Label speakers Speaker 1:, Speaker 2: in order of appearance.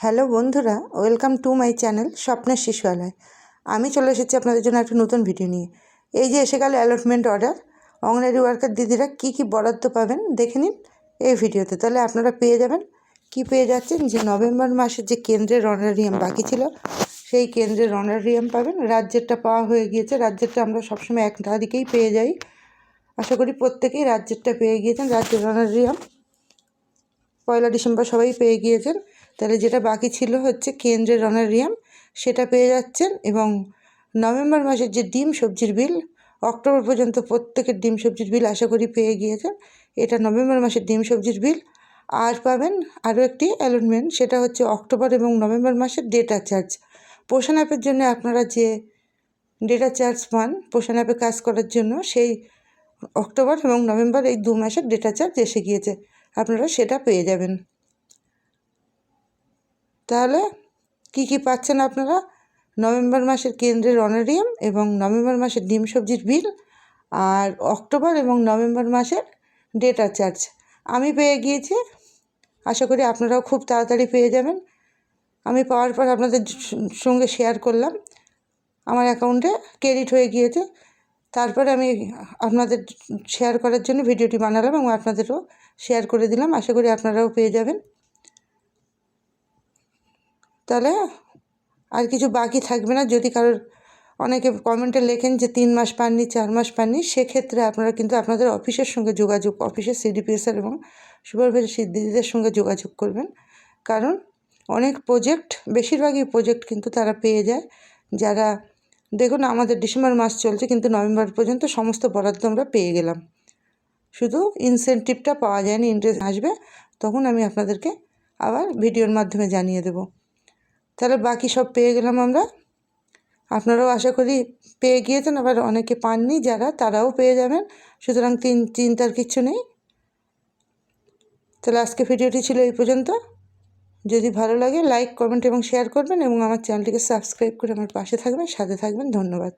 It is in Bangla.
Speaker 1: হ্যালো বন্ধুরা, ওয়েলকাম টু মাই চ্যানেল স্বপ্নের শিশুয়ালয়। আমি চলে এসেছি আপনাদের জন্য একটা নতুন ভিডিও নিয়ে। এই যে এসে গেল অ্যালটমেন্ট অর্ডার। অঙ্গনারী ওয়ার্কার দিদিরা কী কী বরাদ্দ পাবেন দেখে নিন এই ভিডিওতে। তাহলে আপনারা পেয়ে যাবেন, কি পেয়ে যাচ্ছেন, যে নভেম্বর মাসের যে কেন্দ্রের অনারিয়াম বাকি ছিল সেই কেন্দ্রের অনারিয়াম পাবেন। রাজ্যেরটা পাওয়া হয়ে গিয়েছে। রাজ্যেরটা আমরা সবসময় 1 তারিখেই পেয়ে যাই। আশা করি প্রত্যেকেই রাজ্যেরটা পেয়ে গিয়েছেন। রাজ্যের অনারিয়াম 1 ডিসেম্বর সবাই পেয়ে গিয়েছেন। তাহলে যেটা বাকি ছিল হচ্ছে কেন্দ্রের অনারিয়াম, সেটা পেয়ে যাচ্ছেন। এবং নভেম্বর মাসের যে ডিম সবজির বিল, অক্টোবর পর্যন্ত প্রত্যেকের ডিম সবজির বিল আশা করি পেয়ে গিয়েছেন। এটা নভেম্বর মাসের ডিম সবজির বিল। আর পাবেন আরও একটি অ্যালটমেন্ট, সেটা হচ্ছে অক্টোবর এবং নভেম্বর মাসের ডেটা চার্জ। পোষণ অ্যাপের জন্য আপনারা যে ডেটা চার্জ পান পোষণ অ্যাপে কাজ করার জন্য, সেই অক্টোবর এবং নভেম্বর এই 2 মাসের ডেটা চার্জ এসে গিয়েছে, আপনারা সেটা পেয়ে যাবেন। তাহলে কি কি পাচ্ছেন আপনারা? নভেম্বর মাসের কেন্দ্রের অনারিয়াম এবং নভেম্বর মাসের ডিম সবজির বিল, আর অক্টোবর এবং নভেম্বর মাসের ডেটা চার্জ আমি পেয়ে গিয়েছি। আশা করি আপনারাও খুব তাড়াতাড়ি পেয়ে যাবেন। আমি পাওয়ার পর আপনাদের সঙ্গে শেয়ার করলাম, আমার অ্যাকাউন্টে ক্রেডিট হয়ে গিয়েছে। তারপরে আমি আপনাদের শেয়ার করার জন্য ভিডিওটি বানালাম এবং আপনাদেরও শেয়ার করে দিলাম। আশা করি আপনারাও পেয়ে যাবেন। তাহলে আর কিছু বাকি থাকবে না। যদি কারোর, অনেকে কমেন্টে লেখেন যে 3 মাস পাননি, 4 মাস পাননি, সেক্ষেত্রে আপনারা কিন্তু আপনাদের অফিসের সঙ্গে যোগাযোগ, অফিসের সিডিপিএসআর এবং সুপারভাইজার দিদিদের সঙ্গে যোগাযোগ করবেন। কারণ অনেক প্রজেক্ট, বেশিরভাগই প্রজেক্ট কিন্তু তারা পেয়ে যায়। যারা, দেখুন আমাদের ডিসেম্বর মাস চলছে কিন্তু নভেম্বর পর্যন্ত সমস্ত বরাদ্দ আমরা পেয়ে গেলাম, শুধু ইনসেন্টিভটা পাওয়া যায়নি। ইন্টারেস্ট আসবে তখন আমি আপনাদেরকে আবার ভিডিওর মাধ্যমে জানিয়ে দেব। তাহলে বাকি সব পেয়ে গেলাম আমরা। আপনারাও আশা করি পেয়ে গিয়েছেন, আবার অনেকে পাননি যারা, তারাও পেয়ে যাবেন। সুতরাং চিন্তার কিচ্ছু নেই। তাহলে আজকে ভিডিওটি ছিল এই পর্যন্ত। যদি ভালো লাগে লাইক, কমেন্ট এবং শেয়ার করবেন এবং আমার চ্যানেলটিকে সাবস্ক্রাইব করে আমার পাশে থাকবেন, সাথে থাকবেন। ধন্যবাদ।